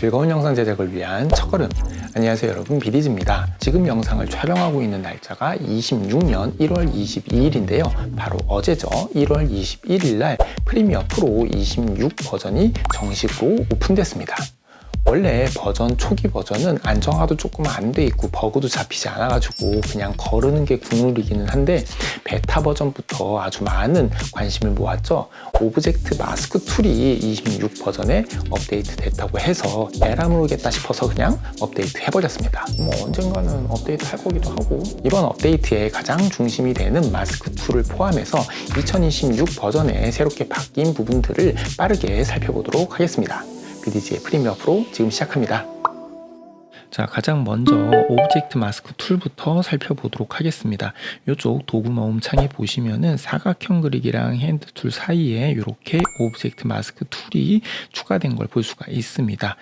즐거운 영상 제작을 위한 첫걸음. 안녕하세요 여러분, 비디즈입니다. 지금 영상을 촬영하고 있는 날짜가 26년 1월 22일인데요. 바로 어제죠. 1월 21일 날 프리미어 프로 26 버전이 정식으로 오픈됐습니다. 원래 버전 초기 버전은 안정화도 조금 안 돼 있고 버그도 잡히지 않아가지고 그냥 거르는 게 국룰이기는 한데, 베타 버전부터 아주 많은 관심을 모았죠. 오브젝트 마스크 툴이 26 버전에 업데이트 됐다고 해서 에라 모르겠다 싶어서 그냥 업데이트 해버렸습니다. 언젠가는 업데이트 할 거기도 하고. 이번 업데이트의 가장 중심이 되는 마스크 툴을 포함해서 2026 버전에 새롭게 바뀐 부분들을 빠르게 살펴보도록 하겠습니다. 비디즈의 프리미어 프로 지금 시작합니다. 자, 가장 먼저 오브젝트 마스크 툴부터 살펴보도록 하겠습니다. 이쪽 도구 모음 창에 보시면은 사각형 그리기랑 핸드 툴 사이에 이렇게 오브젝트 마스크 툴이 추가된 걸 볼 수가 있습니다.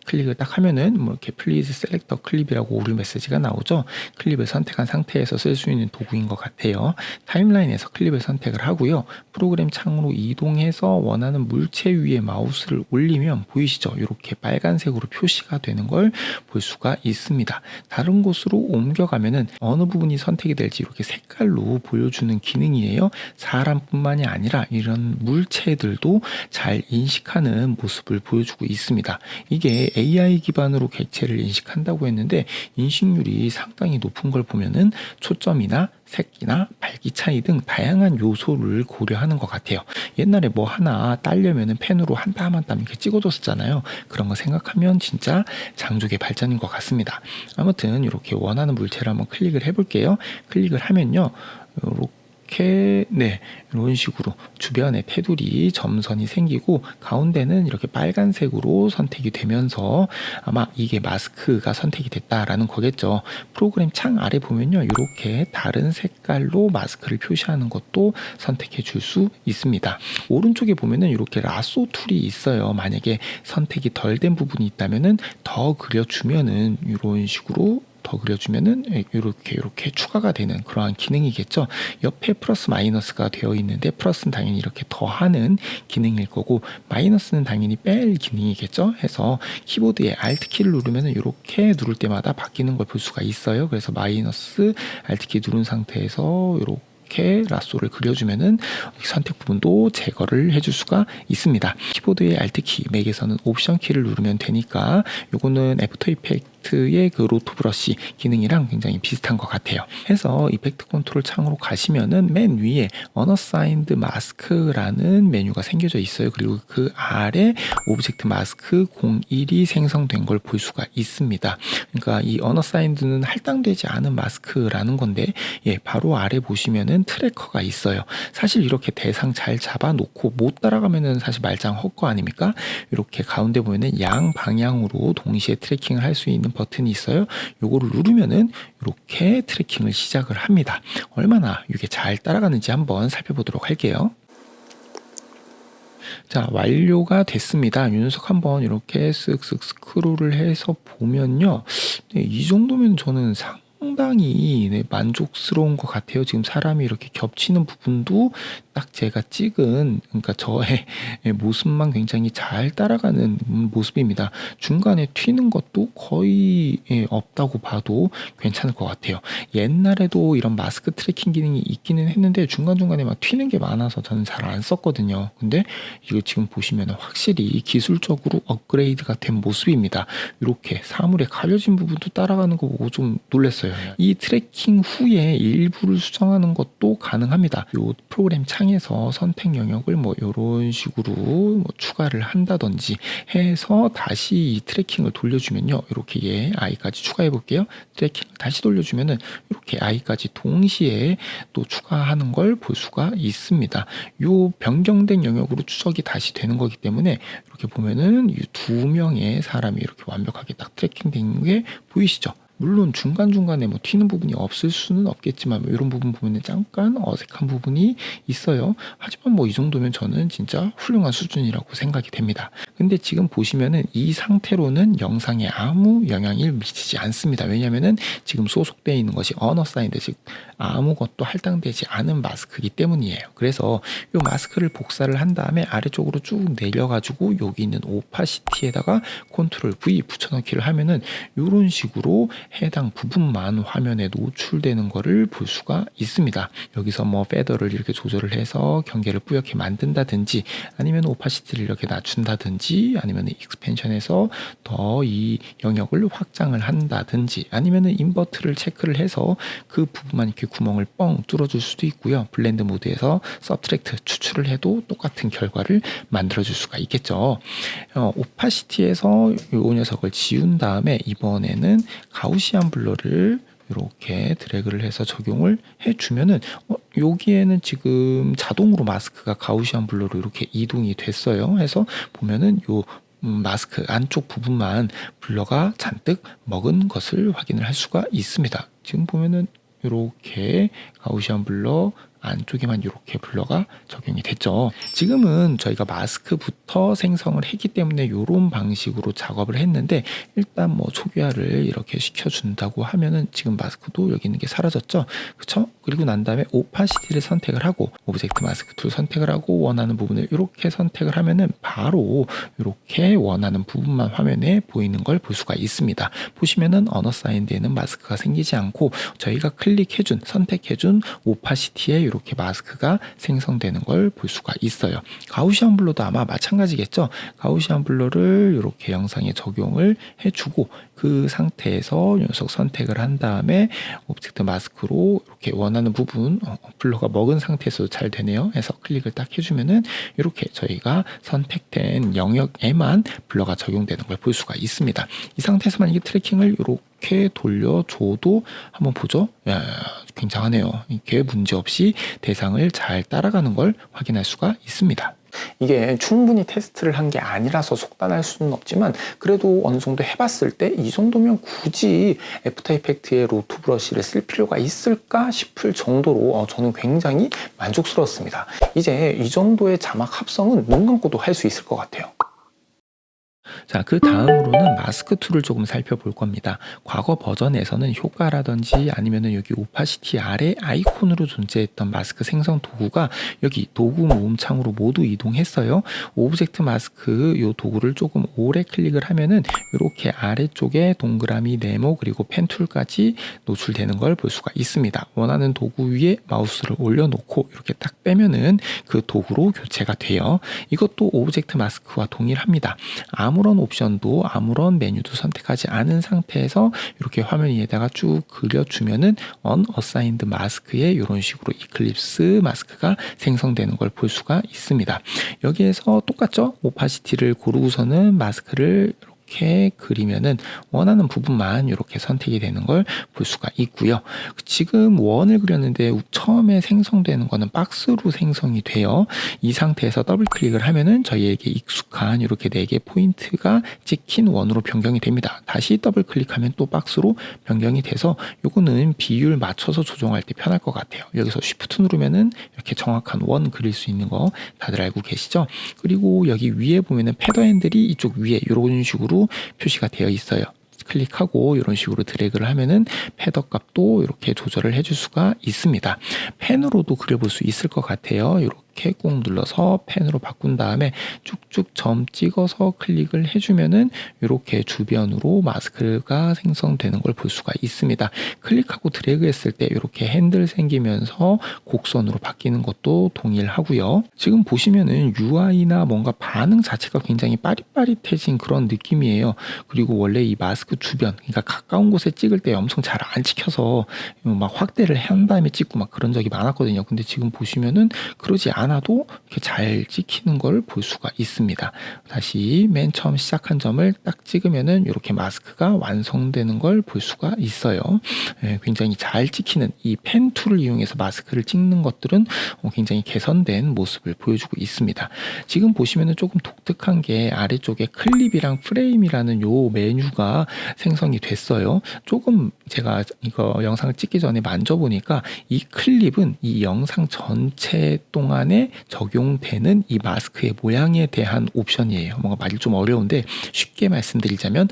클릭을 딱 하면은 이렇게 플리즈 셀렉터 클립이라고 오류 메시지가 나오죠. 클립을 선택한 상태에서 쓸 수 있는 도구인 것 같아요. 타임라인에서 클립을 선택을 하고요. 프로그램 창으로 이동해서 원하는 물체 위에 마우스를 올리면 보이시죠? 이렇게 빨간색으로 표시가 되는 걸 볼 수가 있습니다. 다른 곳으로 옮겨가면은 어느 부분이 선택이 될지 이렇게 색깔로 보여주는 기능이에요. 사람뿐만이 아니라 이런 물체들도 잘 인식하는 모습을 보여주고 있습니다. 이게 AI 기반으로 객체를 인식한다고 했는데 인식률이 상당히 높은 걸 보면은 초점이나 색이나 밝기 차이 등 다양한 요소를 고려하는 것 같아요. 옛날에 뭐 하나 따려면은 펜으로 한 땀 한 땀 이렇게 찍어줬었잖아요. 그런 거 생각하면 진짜 장족의 발전인 것 같습니다. 아무튼 이렇게 원하는 물체를 한번 클릭을 해볼게요. 클릭을 하면요, 이런 식으로 주변에 테두리 점선이 생기고 가운데는 이렇게 빨간색으로 선택이 되면서 아마 이게 마스크가 선택이 됐다라는 거겠죠. 프로그램 창 아래 보면요, 이렇게 다른 색깔로 마스크를 표시하는 것도 선택해 줄 수 있습니다. 오른쪽에 보면은 이렇게 라쏘 툴이 있어요. 만약에 선택이 덜 된 부분이 있다면은 더 그려주면은 이런 식으로 더 그려주면은 이렇게 추가가 되는 그러한 기능이겠죠. 옆에 플러스 마이너스가 되어 있는데 플러스는 당연히 이렇게 더하는 기능일 거고 마이너스는 당연히 뺄 기능이겠죠. 해서 키보드에 Alt 키를 누르면은 이렇게 누를 때마다 바뀌는 걸 볼 수가 있어요. 그래서 마이너스 Alt 키 누른 상태에서 이렇게 라쏘를 그려주면은 선택 부분도 제거를 해줄 수가 있습니다. 키보드의 Alt 키, 맥에서는 옵션 키를 누르면 되니까 요거는 애프터 이펙트의 그 로토 브러쉬 기능이랑 굉장히 비슷한 것 같아요. 해서 이펙트 컨트롤 창으로 가시면은 맨 위에 언어사인드 마스크라는 메뉴가 생겨져 있어요. 그리고 그 아래 오브젝트 마스크 01이 생성된 걸 볼 수가 있습니다. 그러니까 이 언어사인드는 할당되지 않은 마스크라는 건데, 바로 아래 보시면은 트래커가 있어요. 사실 이렇게 대상 잘 잡아놓고 못 따라가면은 사실 말짱 헛거 아닙니까? 이렇게 가운데 보면은 양 방향으로 동시에 트래킹을 할 수 있는 버튼이 있어요. 요거를 누르면은 이렇게 트래킹을 시작을 합니다. 얼마나 이게 잘 따라가는지 한번 살펴보도록 할게요. 자, 완료가 됐습니다. 이 녀석 한번 이렇게 쓱쓱 스크롤을 해서 보면요, 이 정도면 저는 상당히 만족스러운 것 같아요. 지금 사람이 이렇게 겹치는 부분도 딱 제가 찍은, 그러니까 저의 모습만 굉장히 잘 따라가는 모습입니다. 중간에 튀는 것도 거의 없다고 봐도 괜찮을 것 같아요. 옛날에도 이런 마스크 트래킹 기능이 있기는 했는데 중간중간에 막 튀는 게 많아서 저는 잘 안 썼거든요. 근데 이거 지금 보시면 확실히 기술적으로 업그레이드가 된 모습입니다. 이렇게 사물에 가려진 부분도 따라가는 거 보고 좀 놀랐어요. 이 트래킹 후에 일부를 수정하는 것도 가능합니다. 이 프로그램 창에서 선택 영역을 이런 식으로 추가를 한다든지 해서 다시 이 트래킹을 돌려주면요, 이렇게 아이까지 추가해 볼게요. 트래킹을 다시 돌려주면은 이렇게 아이까지 동시에 또 추가하는 걸 볼 수가 있습니다. 이 변경된 영역으로 추적이 다시 되는 거기 때문에 이렇게 보면은 이 두 명의 사람이 이렇게 완벽하게 딱 트래킹 된 게 보이시죠? 물론 중간중간에 뭐 튀는 부분이 없을 수는 없겠지만 뭐 이런 부분 보면 잠깐 어색한 부분이 있어요. 하지만 뭐 이 정도면 저는 진짜 훌륭한 수준이라고 생각이 됩니다. 근데 지금 보시면은 이 상태로는 영상에 아무 영향을 미치지 않습니다. 왜냐면은 지금 소속되어 있는 것이 언어사인드, 즉 아무것도 할당되지 않은 마스크이기 때문이에요. 그래서 이 마스크를 복사를 한 다음에 아래쪽으로 쭉 내려가지고 여기 있는 오파시티에다가 컨트롤 V 붙여넣기를 하면은 이런 식으로 해당 부분만 화면에 노출되는 거를 볼 수가 있습니다. 여기서 뭐 페더를 이렇게 조절을 해서 경계를 뿌옇게 만든다든지 아니면 오파시티를 이렇게 낮춘다든지 아니면 익스펜션에서 더 이 영역을 확장을 한다든지 아니면 인버트를 체크를 해서 그 부분만 이렇게 구멍을 뻥 뚫어줄 수도 있고요. 블렌드 모드에서 서브트랙트 추출을 해도 똑같은 결과를 만들어줄 수가 있겠죠. 오파시티에서 이 녀석을 지운 다음에 이번에는 가우시안 블러를 이렇게 드래그를 해서 적용을 해주면은 여기에는 지금 자동으로 마스크가 가우시안 블러로 이렇게 이동이 됐어요. 해서 보면은 요 마스크 안쪽 부분만 블러가 잔뜩 먹은 것을 확인을 할 수가 있습니다. 지금 보면은 이렇게 가우시안 블러 안쪽에만 이렇게 블러가 적용이 됐죠. 지금은 저희가 마스크부터 생성을 했기 때문에 이런 방식으로 작업을 했는데 일단 뭐 초기화를 이렇게 시켜준다고 하면은 지금 마스크도 여기 있는 게 사라졌죠. 그쵸? 그리고 난 다음에 오파시티를 선택을 하고 오브젝트 마스크 툴 선택을 하고 원하는 부분을 이렇게 선택을 하면은 바로 이렇게 원하는 부분만 화면에 보이는 걸 볼 수가 있습니다. 보시면은 언어사인드에는 마스크가 생기지 않고 저희가 클릭해준 선택해준 오파시티에 이렇게 마스크가 생성되는 걸 볼 수가 있어요. 가우시안 블러도 아마 마찬가지겠죠. 가우시안 블러를 이렇게 영상에 적용을 해주고 그 상태에서 녀석 선택을 한 다음에 오브젝트 마스크로 이렇게 원하는 부분 블러가 먹은 상태에서도 잘 되네요. 해서 클릭을 딱 해주면은 이렇게 저희가 선택된 영역에만 블러가 적용되는 걸 볼 수가 있습니다. 이 상태에서 만약에 트래킹을 이렇게 돌려줘도 한번 보죠. 야, 굉장하네요. 이게 문제없이 대상을 잘 따라가는 걸 확인할 수가 있습니다. 이게 충분히 테스트를 한 게 아니라서 속단할 수는 없지만 그래도 어느 정도 해봤을 때 이 정도면 굳이 애프터 이펙트의 로투 브러쉬를 쓸 필요가 있을까 싶을 정도로 저는 굉장히 만족스러웠습니다. 이제 이 정도의 자막 합성은 눈 감고도 할 수 있을 것 같아요. 자, 그 다음으로는 마스크 툴을 조금 살펴볼 겁니다. 과거 버전에서는 효과라든지 아니면은 여기 오파시티 아래 아이콘으로 존재했던 마스크 생성 도구가 여기 도구 모음 창으로 모두 이동했어요. 오브젝트 마스크 요 도구를 조금 오래 클릭을 하면은 이렇게 아래쪽에 동그라미 네모 그리고 펜 툴까지 노출되는 걸 볼 수가 있습니다. 원하는 도구 위에 마우스를 올려놓고 이렇게 딱 빼면은 그 도구로 교체가 돼요. 이것도 오브젝트 마스크와 동일합니다. 아무런 옵션도 아무런 메뉴도 선택하지 않은 상태에서 이렇게 화면 위에다가 쭉 그려주면은 언어사인드 마스크에 이런 식으로 이클립스 마스크가 생성되는 걸 볼 수가 있습니다. 여기에서 똑같죠? 오파시티를 고르고서는 마스크를 이렇게 그리면은 원하는 부분만 이렇게 선택이 되는 걸 볼 수가 있고요. 지금 원을 그렸는데 처음에 생성되는 거는 박스로 생성이 돼요. 이 상태에서 더블 클릭을 하면은 저희에게 익숙한 이렇게 4개 포인트가 찍힌 원으로 변경이 됩니다. 다시 더블 클릭하면 또 박스로 변경이 돼서 요거는 비율 맞춰서 조정할 때 편할 것 같아요. 여기서 쉬프트 누르면은 이렇게 정확한 원 그릴 수 있는 거 다들 알고 계시죠? 그리고 여기 위에 보면은 패더 핸들이 이쪽 위에 이런 식으로 표시가 되어 있어요. 클릭하고 이런 식으로 드래그를 하면은 패더 값도 이렇게 조절을 해줄 수가 있습니다. 펜으로도 그려볼 수 있을 것 같아요. 이렇게 꾹 눌러서 펜으로 바꾼 다음에 쭉쭉 점 찍어서 클릭을 해주면은 이렇게 주변으로 마스크가 생성되는 걸 볼 수가 있습니다. 클릭하고 드래그 했을 때 이렇게 핸들 생기면서 곡선으로 바뀌는 것도 동일하고요. 지금 보시면은 UI나 뭔가 반응 자체가 굉장히 빠릿빠릿해진 그런 느낌이에요. 그리고 원래 이 마스크 주변, 그러니까 가까운 곳에 찍을 때 엄청 잘 안 찍혀서 막 확대를 한 다음에 찍고 막 그런 적이 많았거든요. 근데 지금 보시면은 그러지 않아도 이렇게 잘 찍히는 걸 볼 수가 있습니다. 다시 맨 처음 시작한 점을 딱 찍으면은 이렇게 마스크가 완성되는 걸 볼 수가 있어요. 굉장히 잘 찍히는 이 펜 툴을 이용해서 마스크를 찍는 것들은 굉장히 개선된 모습을 보여주고 있습니다. 지금 보시면은 조금 독특한 게 아래쪽에 클립이랑 프레임이라는 요 메뉴가 생성이 됐어요. 조금 제가 이거 영상을 찍기 전에 만져보니까 이 클립은 이 영상 전체 동안에 적용되는 이 마스크의 모양에 대한 옵션이에요. 뭔가 말이 좀 어려운데 쉽게 말씀드리자면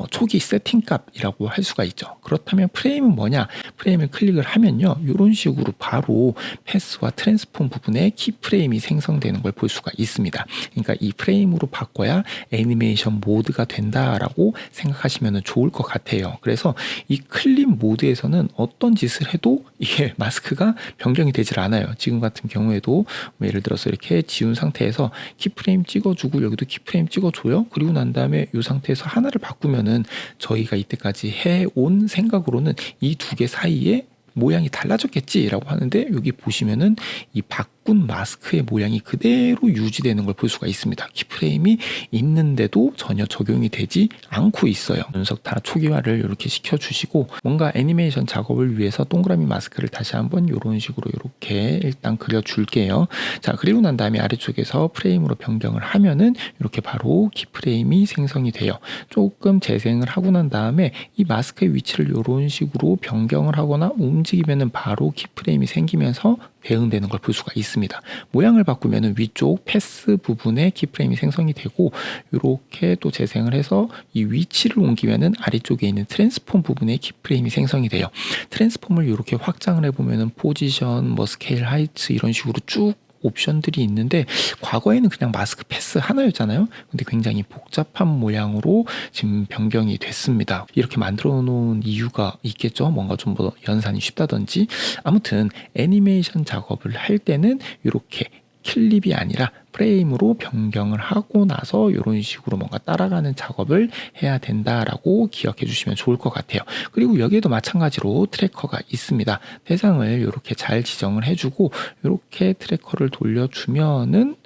초기 세팅값이라고 할 수가 있죠. 그렇다면 프레임은 뭐냐? 프레임을 클릭을 하면요, 이런 식으로 바로 패스와 트랜스폼 부분에 키프레임이 생성되는 걸 볼 수가 있습니다. 그러니까 이 프레임으로 바꿔야 애니메이션 모드가 된다라고 생각하시면 좋을 것 같아요. 그래서 이 클립 모드에서는 어떤 짓을 해도 이게 마스크가 변경이 되질 않아요. 지금 같은 경우에도 예를 들어서 이렇게 지운 상태에서 키프레임 찍어주고 여기도 키프레임 찍어줘요. 그리고 난 다음에 이 상태에서 하나를 바꾸면은 저희가 이때까지 해온 생각으로는 이 두 개 사이에 모양이 달라졌겠지라고 하는데, 여기 보시면은 이 바꾼 마스크의 모양이 그대로 유지되는 걸 볼 수가 있습니다. 키프레임이 있는데도 전혀 적용이 되지 않고 있어요. 분석 다 초기화를 이렇게 시켜주시고, 뭔가 애니메이션 작업을 위해서 동그라미 마스크를 다시 한번 이런 식으로 이렇게 일단 그려줄게요. 자, 그리고 난 다음에 아래쪽에서 프레임으로 변경을 하면은 이렇게 바로 키프레임이 생성이 돼요. 조금 재생을 하고 난 다음에 이 마스크의 위치를 이런 식으로 변경을 하거나 움직이면은 바로 키프레임이 생기면서 대응되는 걸 볼 수가 있습니다. 모양을 바꾸면은 위쪽 패스 부분에 키프레임이 생성이 되고, 이렇게 또 재생을 해서 이 위치를 옮기면은 아래쪽에 있는 트랜스폼 부분에 키프레임이 생성이 돼요. 트랜스폼을 이렇게 확장을 해보면은 포지션, 뭐 스케일, 하이트 이런 식으로 쭉 옵션들이 있는데, 과거에는 그냥 마스크 패스 하나였잖아요. 근데 굉장히 복잡한 모양으로 지금 변경이 됐습니다. 이렇게 만들어 놓은 이유가 있겠죠. 뭔가 좀 더 연산이 쉽다든지. 아무튼 애니메이션 작업을 할 때는 이렇게 클립이 아니라 프레임으로 변경을 하고 나서 이런 식으로 뭔가 따라가는 작업을 해야 된다라고 기억해 주시면 좋을 것 같아요. 그리고 여기에도 마찬가지로 트래커가 있습니다. 대상을 이렇게 잘 지정을 해주고 이렇게 트래커를 돌려주면은,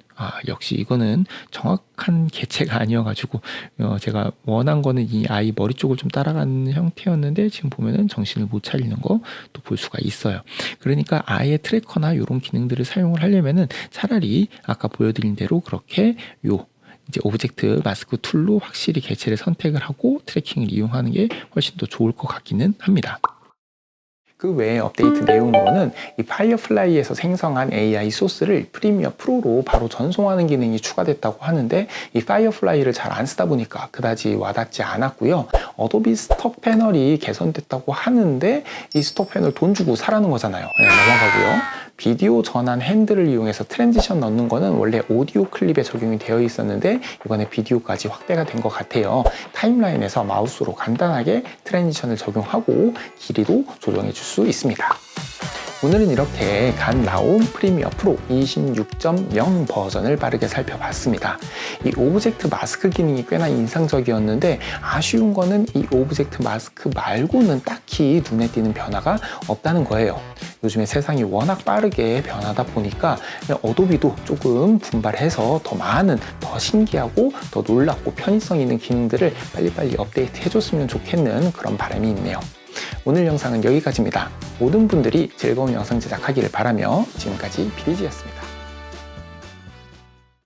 역시 이거는 정확한 개체가 아니어가지고 제가 원한 거는 이 아이 머리 쪽을 좀 따라가는 형태였는데, 지금 보면은 정신을 못 차리는 거 또 볼 수가 있어요. 그러니까 아예 트래커나 이런 기능들을 사용을 하려면은 차라리 아까 보여드린 대로 그렇게 이제 오브젝트 마스크 툴로 확실히 개체를 선택을 하고 트래킹을 이용하는 게 훨씬 더 좋을 것 같기는 합니다. 그 외에 업데이트 내용으로는 이 파이어플라이에서 생성한 AI 소스를 프리미어 프로로 바로 전송하는 기능이 추가됐다고 하는데, 이 파이어플라이를 잘 안 쓰다 보니까 그다지 와닿지 않았고요. 어도비 스톡 패널이 개선됐다고 하는데, 이 스톡 패널 돈 주고 사라는 거잖아요. 넘어가고요. 비디오 전환 핸들을 이용해서 트랜지션 넣는 거는 원래 오디오 클립에 적용이 되어 있었는데, 이번에 비디오까지 확대가 된 것 같아요. 타임라인에서 마우스로 간단하게 트랜지션을 적용하고 길이도 조정해 줄 수 있습니다. 오늘은 이렇게 갓 나온 프리미어 프로 26.0 버전을 빠르게 살펴봤습니다. 이 오브젝트 마스크 기능이 꽤나 인상적이었는데, 아쉬운 거는 이 오브젝트 마스크 말고는 딱히 눈에 띄는 변화가 없다는 거예요. 요즘에 세상이 워낙 빠르게 변하다 보니까 어도비도 조금 분발해서 더 많은, 더 신기하고 더 놀랍고 편의성 있는 기능들을 빨리빨리 업데이트 해줬으면 좋겠는 그런 바람이 있네요. 오늘 영상은 여기까지입니다. 모든 분들이 즐거운 영상 제작하기를 바라며 지금까지 비디지였습니다.